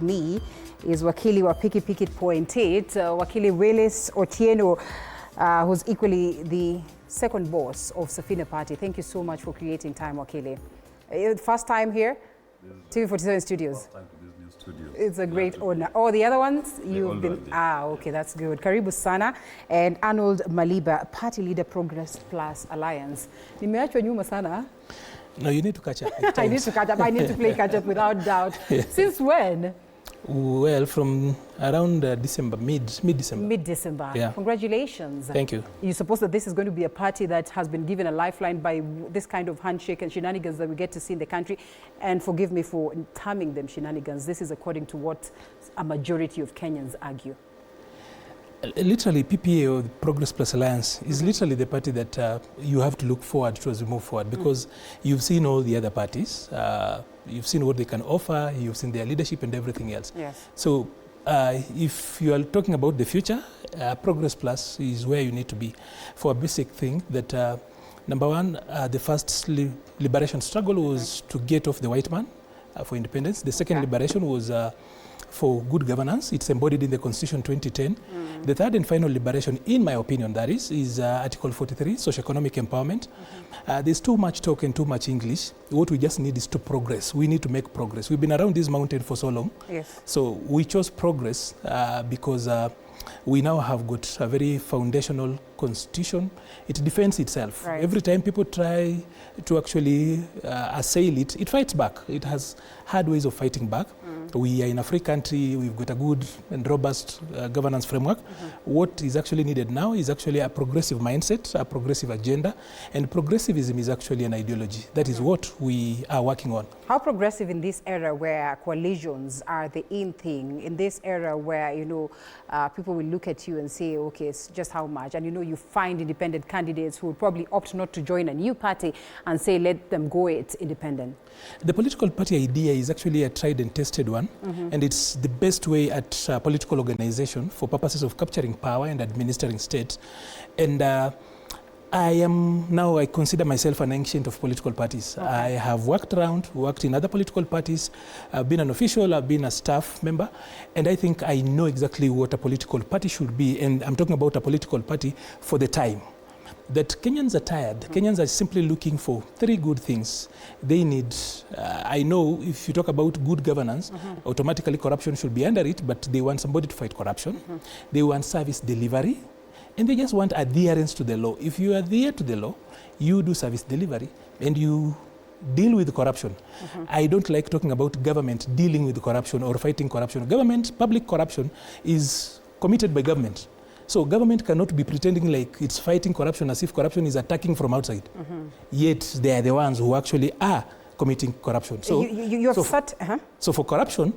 Me is Wakili wa Piki Piki Point 8, Wakili Willis Otieno, who's equally the second boss of Safina Party. Thank you so much for creating time, Wakili. First time here, TV47 Studios. First time to this new studio. It's a great honor. Oh, the other ones you've been. Okay, that's good. Karibu Sana and Arnold Maliba, Party Leader Progress Plus Alliance. Nimeachwa nyuma sana. No, you need to catch up. I need to catch up. I need to play catch up without doubt. Yeah. Since when? Well, from around December, mid-December. Mid-December. Yeah. Congratulations. Thank you. You suppose that this is going to be a party that has been given a lifeline by this kind of handshake and shenanigans that we get to see in the country. And forgive me for terming them shenanigans. This is according to what a majority of Kenyans argue. Literally, PPA, or the Progress Plus Alliance, is literally the party that you have to look forward to as we move forward, because you've seen all the other parties, you've seen what they can offer, you've seen their leadership and everything else. Yes. So if you are talking about the future, Progress Plus is where you need to be for a basic thing that, number one, the first liberation struggle was to get off the white man for independence. The second liberation was for good governance. It's embodied in the Constitution 2010. The third and final liberation, in my opinion, that is Article 43, socio-economic empowerment. There's too much talk and too much English. What we just need is to progress. We need to make progress. We've been around this mountain for so long. Yes. So we chose progress because we now have got a very foundational constitution. It defends itself. Right. Every time people try to actually assail it, it fights back. It has hard ways of fighting back. We are in a free country. We've got a good and robust governance framework. What is actually needed now is actually a progressive mindset, a progressive agenda, and progressivism is actually an ideology. That is what we are working on. How progressive in this era where coalitions are the in thing, in this era where, you know, people will look at you and say, okay, it's just how much? And, you know, you find independent candidates who would probably opt not to join a new party and say, let them go it independent. The political party idea is actually a tried and tested one, and it's the best way at political organization for purposes of capturing power and administering state. And I consider myself an ancient of political parties. Okay. I have worked in other political parties. I've been an official, I've been a staff member, and I think I know exactly what a political party should be, and I'm talking about a political party for the time. That Kenyans are tired. Kenyans are simply looking for three good things. They need, I know if you talk about good governance, automatically corruption should be under it, but they want somebody to fight corruption. They want service delivery, and they just want adherence to the law. If you adhere to the law, you do service delivery, and you deal with corruption. I don't like talking about government dealing with corruption or fighting corruption. Public corruption is committed by government. So government cannot be pretending like it's fighting corruption as if corruption is attacking from outside. Yet they are the ones who actually are committing corruption. So so for corruption,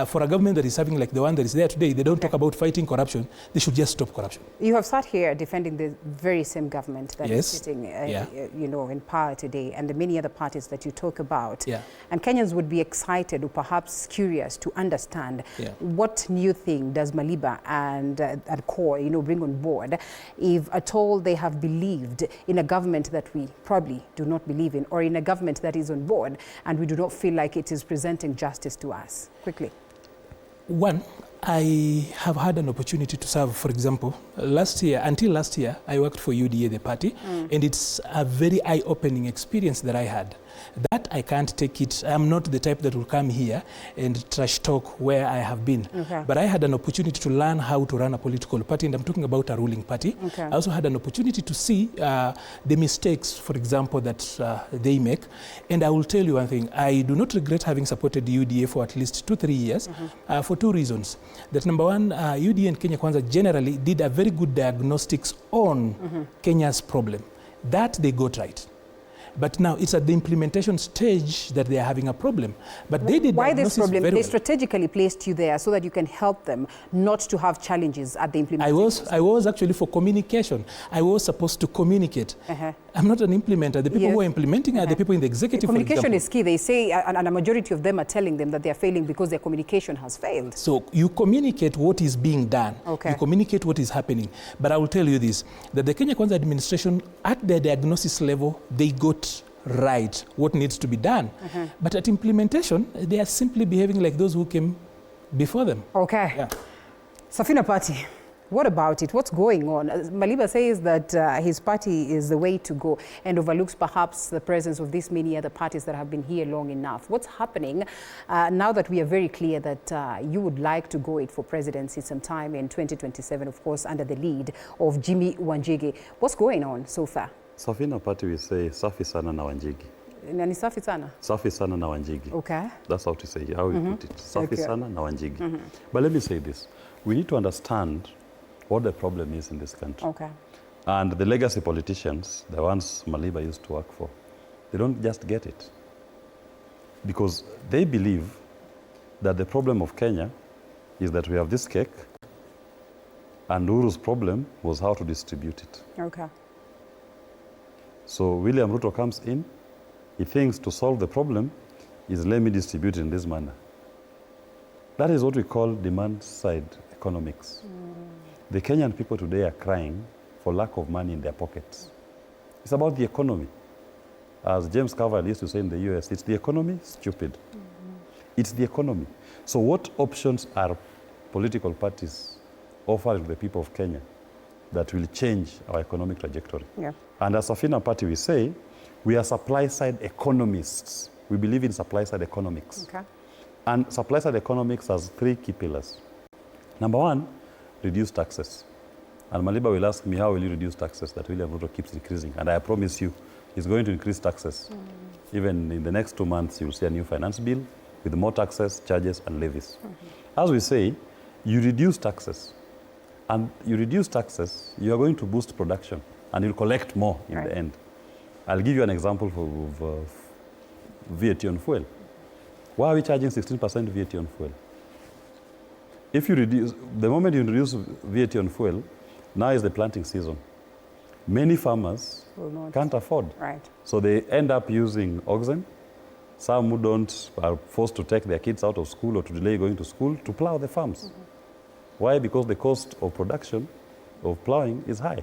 for a government that is having like the one that is there today, they don't talk about fighting corruption. They should just stop corruption. You have sat here defending the very same government that is sitting, you know, in power today, and the many other parties that you talk about. And Kenyans would be excited or perhaps curious to understand what new thing does Maliba and CORE, you know, bring on board, if at all they have believed in a government that we probably do not believe in, or in a government that is on board and we do not feel like it is presenting justice to us. Quickly. One, I have had an opportunity to serve, for example, until last year, I worked for UDA, the party, and it's a very eye-opening experience that I had. That I can't take it. I'm not the type that will come here and trash talk where I have been. But I had an opportunity to learn how to run a political party, and I'm talking about a ruling party. I also had an opportunity to see the mistakes, for example, that they make. And I will tell you one thing, I do not regret having supported UDA for at least 2-3 years for two reasons. That number one, UDA and Kenya Kwanza generally did a very good diagnostics on Kenya's problem. That they got right. But now it's at the implementation stage that they are having a problem. But they did. Why this problem? They strategically placed you there so that you can help them not to have challenges at the implementation. I was actually for communication. I was supposed to communicate. I'm not an implementer. The people who are implementing are the people in the executive. The communication is key. They say, and a majority of them are telling them that they are failing because their communication has failed. So you communicate what is being done. You communicate what is happening. But I will tell you this, that the Kenya Kwanza administration, at their diagnosis level, they got right what needs to be done. But at implementation, they are simply behaving like those who came before them. Okay. Yeah. Safina Party, what about it? What's going on? Maliba says that his party is the way to go and overlooks perhaps the presence of these many other parties that have been here long enough. What's happening now that we are very clear that you would like to go it for presidency sometime in 2027, of course, under the lead of Jimmy Wanjigi? What's going on so far? Safina Party we say safi sana na Wanjigi. Nani safi sana? Safi sana na Wanjigi. Okay. That's how to say it, how we put it. Safi Okay. sana na Wanjigi. But let me say this. We need to understand what the problem is in this country. Okay. And the legacy politicians, the ones Maliba used to work for, they don't just get it. Because they believe that the problem of Kenya is that we have this cake, and Uru's problem was how to distribute it. Okay. So William Ruto comes in, he thinks to solve the problem is let me distribute it in this manner. That is what we call demand-side economics. The Kenyan people today are crying for lack of money in their pockets. It's about the economy. As James Carville used to say in the US, it's the economy, stupid. It's the economy. So what options are political parties offering to the people of Kenya that will change our economic trajectory? Yeah. And as Safina Party, we say, we are supply-side economists. We believe in supply-side economics. Okay. And supply-side economics has three key pillars. Number one, reduce taxes. And Maliba will ask me, how will you reduce taxes that William Ruto keeps increasing? And I promise you, he's going to increase taxes. Even in the next 2 months, you'll see a new finance bill with more taxes, charges, and levies. As we say, you reduce taxes. And you reduce taxes, you are going to boost production, and you'll collect more in the end. I'll give you an example of VAT on fuel. Why are we charging 16% VAT on fuel? If you reduce, the moment you reduce VAT on fuel, now is the planting season. Many farmers can't afford. Right. So they end up using oxen. Some who don't are forced to take their kids out of school or to delay going to school to plow the farms. Why? Because the cost of production of plowing is high.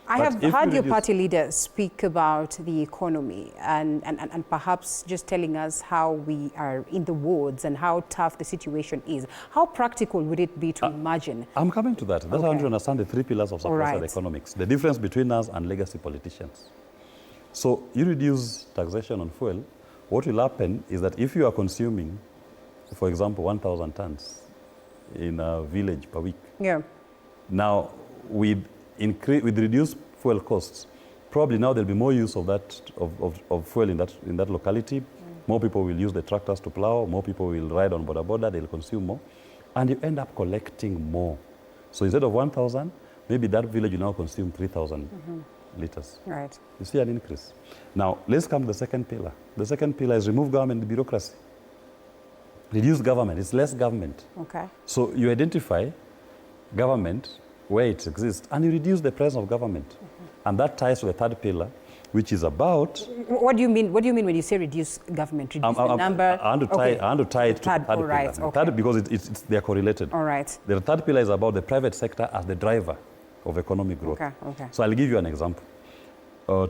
I have heard your party leader speak about the economy and perhaps just telling us how we are in the wards and how tough the situation is. How practical would it be to imagine? I'm coming to that. That's how you understand the three pillars of supply-side economics. The difference between us and legacy politicians. So you reduce taxation on fuel, what will happen is that if you are consuming, for example, 1,000 tons in a village per week, now with reduced fuel costs, probably now there'll be more use of that of fuel in that locality. More people will use the tractors to plow. More people will ride on border. They'll consume more, and you end up collecting more. So instead of 1,000, maybe that village will now consume 3,000 liters. Right. You see an increase. Now let's come to the second pillar. The second pillar is remove government bureaucracy. Reduce government. It's less government. Okay. So you identify government where it exists, and you reduce the presence of government. And that ties to the third pillar, which is about... What do you mean? What do you mean when you say reduce government? Reduce the number? I want to tie it to the third pillar. Third, because they are correlated. All right. The third pillar is about the private sector as the driver of economic growth. Okay. So I'll give you an example.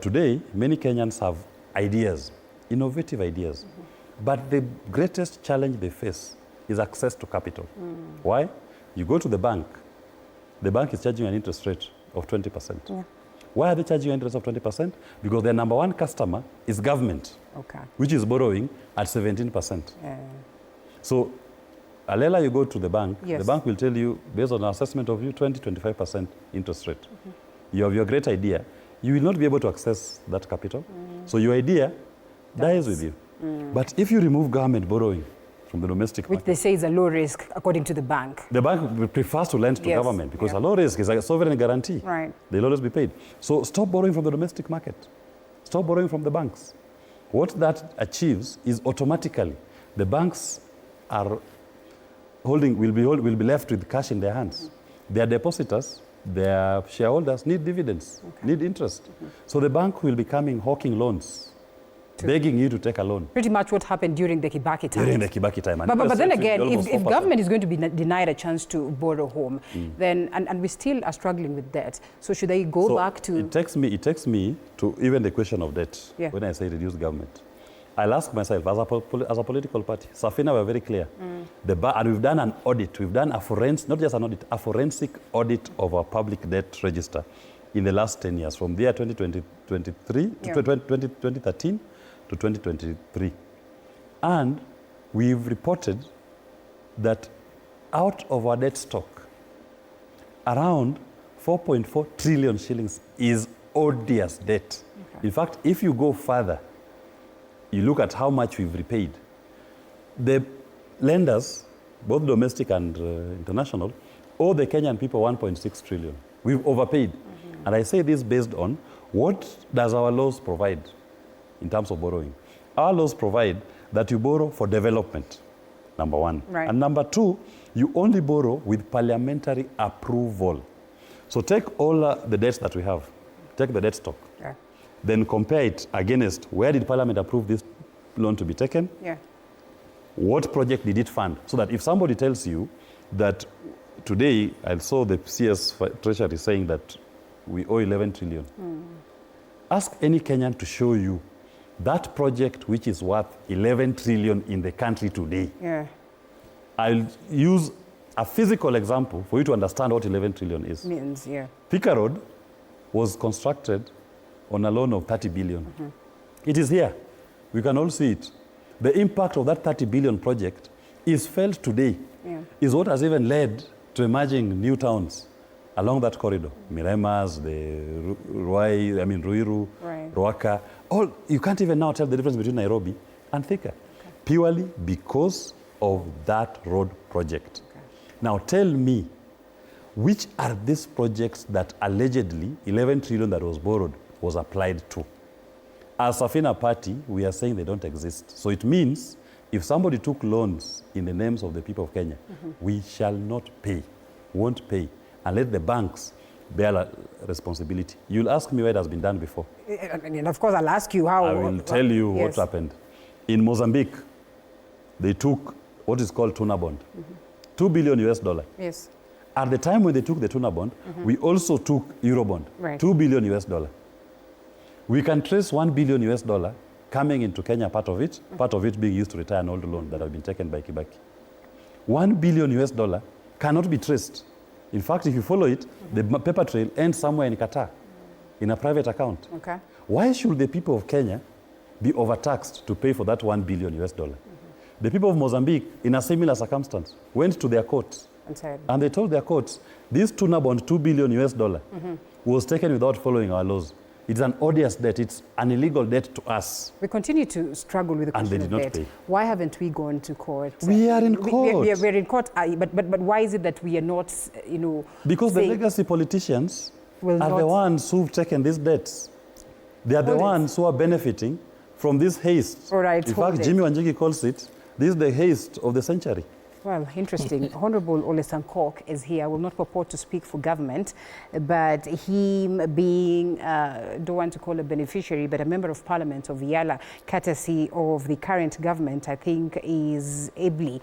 Today, many Kenyans have ideas, innovative ideas. But the greatest challenge they face is access to capital. Why? You go to the bank is charging an interest rate of 20%. Yeah. Why are they charging an interest of 20%? Because their number one customer is government, which is borrowing at 17%. So, Alela, you go to the bank will tell you, based on an assessment of you, 20-25% interest rate. You have your great idea. You will not be able to access that capital. So your idea dies with you. But if you remove government borrowing from the domestic market, which they say is a low risk according to the bank. The bank prefers to lend to government because a low risk is a sovereign guarantee. Right. They'll always be paid. So stop borrowing from the domestic market. Stop borrowing from the banks. What that achieves is automatically the banks are will be left with cash in their hands. Their depositors, their shareholders need dividends, need interest. So the bank will be hawking loans, begging you to take a loan. Pretty much what happened during the Kibaki time. During the Kibaki time. But then again, if government is going to be denied a chance to borrow home, then and we still are struggling with debt, so should they go back to... It takes me to even the question of debt when I say reduce government. I'll ask myself, as a political party, Safina were very clear. And we've done an audit. We've done a forensic, not just an audit, a forensic audit of our public debt register in the last 10 years, from the year 2013 to 2023. And we've reported that out of our debt stock, around 4.4 trillion shillings is odious debt. Okay. In fact, if you go further, you look at how much we've repaid. The lenders, both domestic and international, owe the Kenyan people 1.6 trillion. We've overpaid. And I say this based on what does our laws provide in terms of borrowing. Our laws provide that you borrow for development, number one. Right. And number two, you only borrow with parliamentary approval. So take all the debts that we have, take the debt stock, then compare it against where did Parliament approve this loan to be taken? Yeah. What project did it fund? So that if somebody tells you that today, I saw the CS Treasury saying that we owe 11 trillion. Ask any Kenyan to show you that project which is worth 11 trillion in the country today. Yeah. I'll use a physical example for you to understand what 11 trillion is. Means, yeah. Thika Road was constructed on a loan of 30 billion. It is here. We can all see it. The impact of that 30 billion project is felt today, is what has even led to emerging new towns along that corridor. Miremas, the Ruiru, Ruaka. All, you can't even now tell the difference between Nairobi and Thika, purely because of that road project. Now tell me, which are these projects that allegedly 11 trillion that was borrowed was applied to? As Safina Party, we are saying they don't exist. So it means if somebody took loans in the names of the people of Kenya, we shall not pay, won't pay, and let the banks bear responsibility. You'll ask me where it has been done before. And of course, I'll ask you how. I will tell you what happened. In Mozambique, they took what is called tuna bond, $2 billion US. Yes. At the time when they took the tuna bond, we also took Euro bond, $2 billion US. We can trace $1 billion US coming into Kenya, part of it being used to retire an old loan that had been taken by Kibaki. $1 billion US cannot be traced. In fact, if you follow it, the paper trail ends somewhere in Qatar, in a private account. Okay. Why should the people of Kenya be overtaxed to pay for that $1 billion US? The people of Mozambique, in a similar circumstance, went to their courts. And they told their courts, this tuna bond, $2 billion US, was taken without following our laws. It's an odious debt. It's an illegal debt to us. We continue to struggle with the question of debt. And they did not pay. Why haven't we gone to court? We are in court. We're in court, but why is it that we are not, Because the legacy politicians are the ones who've taken these debts. They are the ones who are benefiting from this haste. All right, in fact, Jimmy Wanjigi calls it, this is the haste of the century. Well, interesting. Honorable Ole Sankok is here. I will not purport to speak for government, but him being, don't want to call a beneficiary, but a member of parliament of Yala, courtesy of the current government, I think is ably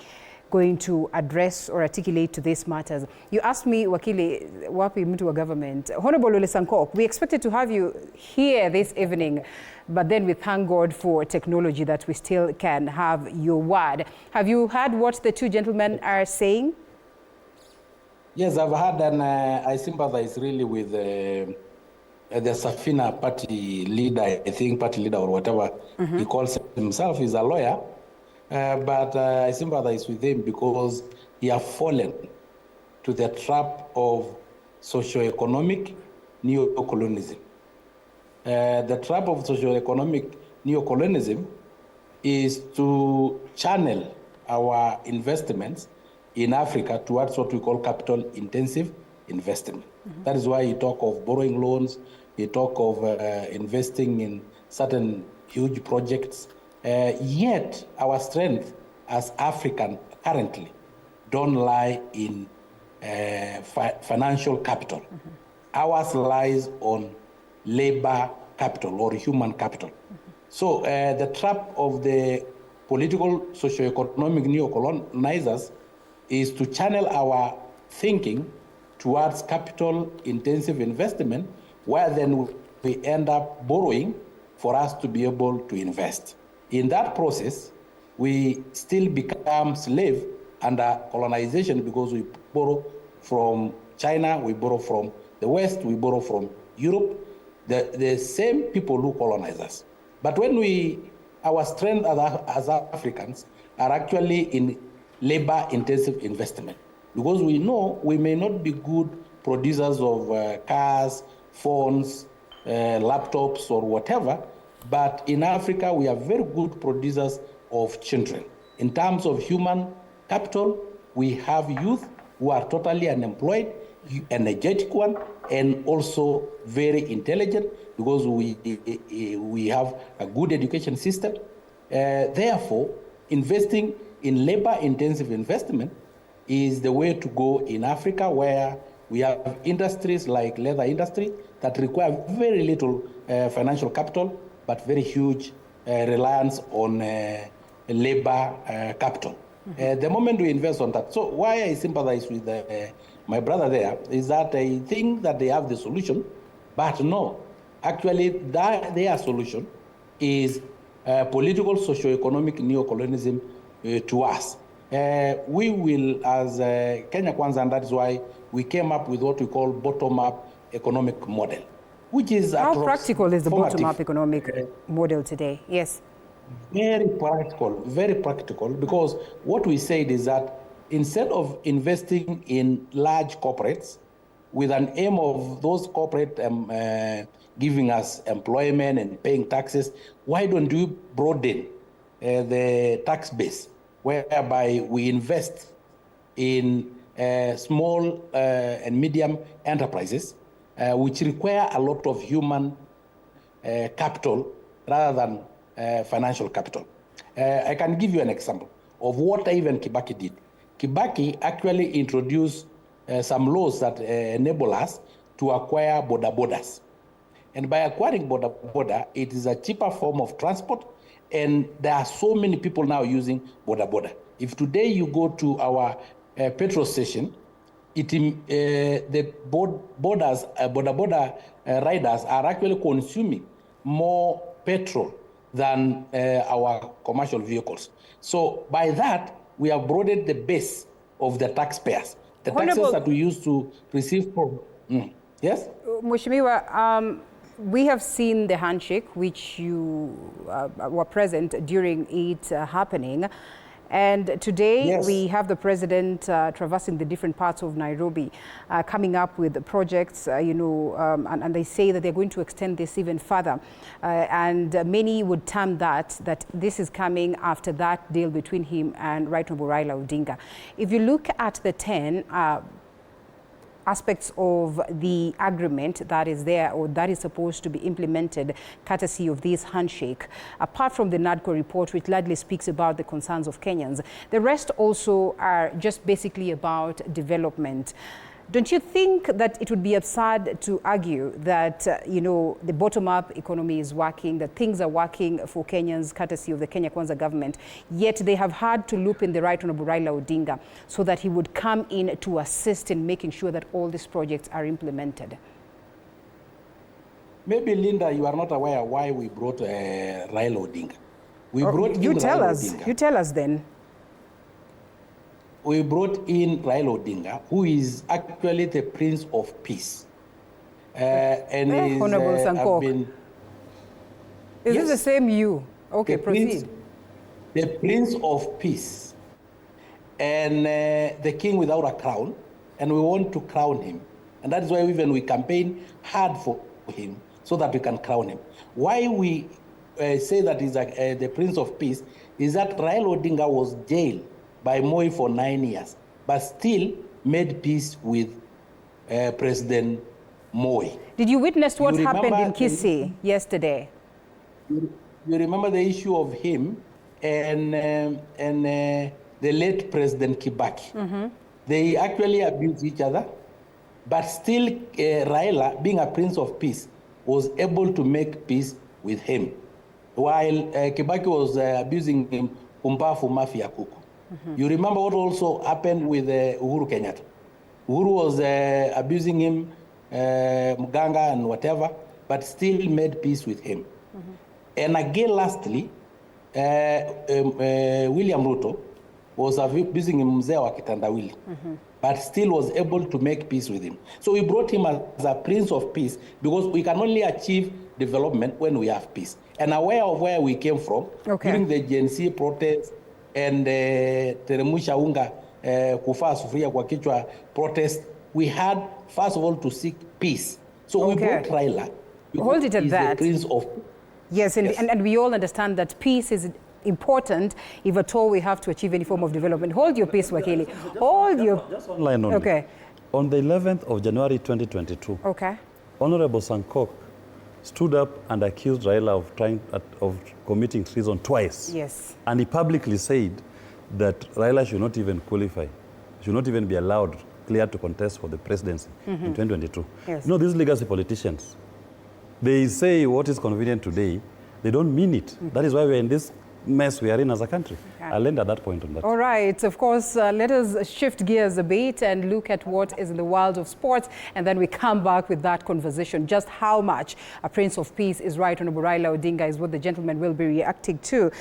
going to address or articulate to these matters. You asked me, Wakili, wapi mtu wa government. Honorable Ole Sankok, we expected to have you here this evening, but then we thank God for technology that we still can have your word. Have you heard what the two gentlemen are saying? Yes, I've heard, and I sympathize really with the Safina party leader, I think party leader or whatever he calls himself. He's a lawyer. But I sympathize with him because he has fallen to the trap of socio-economic neocolonialism. The trap of socio-economic neocolonialism is to channel our investments in Africa towards what we call capital-intensive investment. That is why you talk of borrowing loans, you talk of investing in certain huge projects. Yet our strength as African currently don't lie in financial capital. Ours lies on labor capital or human capital. So the trap of the political socio-economic neocolonizers is to channel our thinking towards capital-intensive investment, where then we end up borrowing for us to be able to invest. In that process, we still become slave under colonization because we borrow from China, we borrow from the West, we borrow from Europe, the same people who colonize us. But when our strength as Africans are actually in labor-intensive investment, because we know we may not be good producers of cars, phones, laptops, or whatever, but in Africa, we are very good producers of children. In terms of human capital, we have youth who are totally unemployed, energetic one, and also very intelligent because we have a good education system. Therefore, investing in labor-intensive investment is the way to go in Africa, where we have industries like leather industry that require very little financial capital, but very huge reliance on labor capital. The moment we invest on that, so why I sympathize with my brother there is that I think that they have the solution, but no, actually their solution is political socio-economic neocolonialism to us. We will, as Kenya Kwanza, and that's why we came up with what we call bottom-up economic model, which is how practical is the bottom-up economic model today? Yes. Very practical, because what we said is that instead of investing in large corporates with an aim of those corporate giving us employment and paying taxes, why don't we broaden the tax base, whereby we invest in small and medium enterprises, which require a lot of human capital rather than financial capital. I can give you an example of what even Kibaki did. Kibaki actually introduced some laws that enable us to acquire boda-bodas. And by acquiring boda-boda, it is a cheaper form of transport, and there are so many people now using boda-boda. If today you go to our petrol station, the boda-boda riders are actually consuming more petrol than our commercial vehicles. So by that, we have broadened the base of the taxpayers. The taxes that we used to receive from... Yes? Mheshimiwa, we have seen the handshake, which you were present during it happening. And today, yes, we have the president traversing the different parts of Nairobi, coming up with projects, and they say that they're going to extend this even further. And many would term that this is coming after that deal between him and Right Honorable Raila Odinga. If you look at the 10 aspects of the agreement that is there, or that is supposed to be implemented courtesy of this handshake, apart from the NADCO report, which largely speaks about the concerns of Kenyans, the rest also are just basically about development. Don't you think that it would be absurd to argue that, the bottom-up economy is working, that things are working for Kenyans, courtesy of the Kenya Kwanza government, yet they have had to loop in the Right Honorable Raila Odinga so that he would come in to assist in making sure that all these projects are implemented? Maybe, Linda, you are not aware why we brought Raila Odinga. You tell us then. We brought in Raila Odinga, who is actually the Prince of Peace. And Honorable Sankok. Is this the same you? Okay, proceed. The Prince of Peace. And the king without a crown. And we want to crown him. And that's why even we campaign hard for him, so that we can crown him. Why we say that he's the Prince of Peace is that Raila Odinga was jailed by Moi for 9 years, but still made peace with President Moi. Did you witness what happened in Kisii yesterday? You remember the issue of him and the late President Kibaki. Mm-hmm. They actually abused each other, but still Raila, being a Prince of Peace, was able to make peace with him, while Kibaki was abusing him, Umpafu Mafia Kuku. Mm-hmm. You remember what also happened with Uhuru Kenyatta. Uhuru was abusing him, Muganga and whatever, but still made peace with him. Mm-hmm. And again, lastly, William Ruto was abusing mzee wa kitandawili, but still was able to make peace with him. So we brought him as a prince of peace, because we can only achieve development when we have peace. And aware of where we came from, during the Gen Z protests and Teremusha Unga Kufa Sufuria kwa kichwa protest, we had, first of all, to seek peace. So we brought Raila. Hold it at that. The prince of... Yes, and we all understand that peace is important if at all we have to achieve any form of development. Hold your peace, Wakili. Just one line only. Okay. On the 11th of January 2022, Honorable Sankok stood up and accused Raila of committing treason twice. Yes. And he publicly said that Raila should not even qualify, should not even be allowed, cleared to contest for the presidency in 2022. Yes. You know, these legacy politicians, they say what is convenient today, they don't mean it. That is why we're in this mess we are in as a country. I'll end at that point on that. All right. Of course, let us shift gears a bit and look at what is in the world of sports, and then we come back with that conversation. Just how much a Prince of Peace is right, Honorable Raila Odinga, is what the gentleman will be reacting to.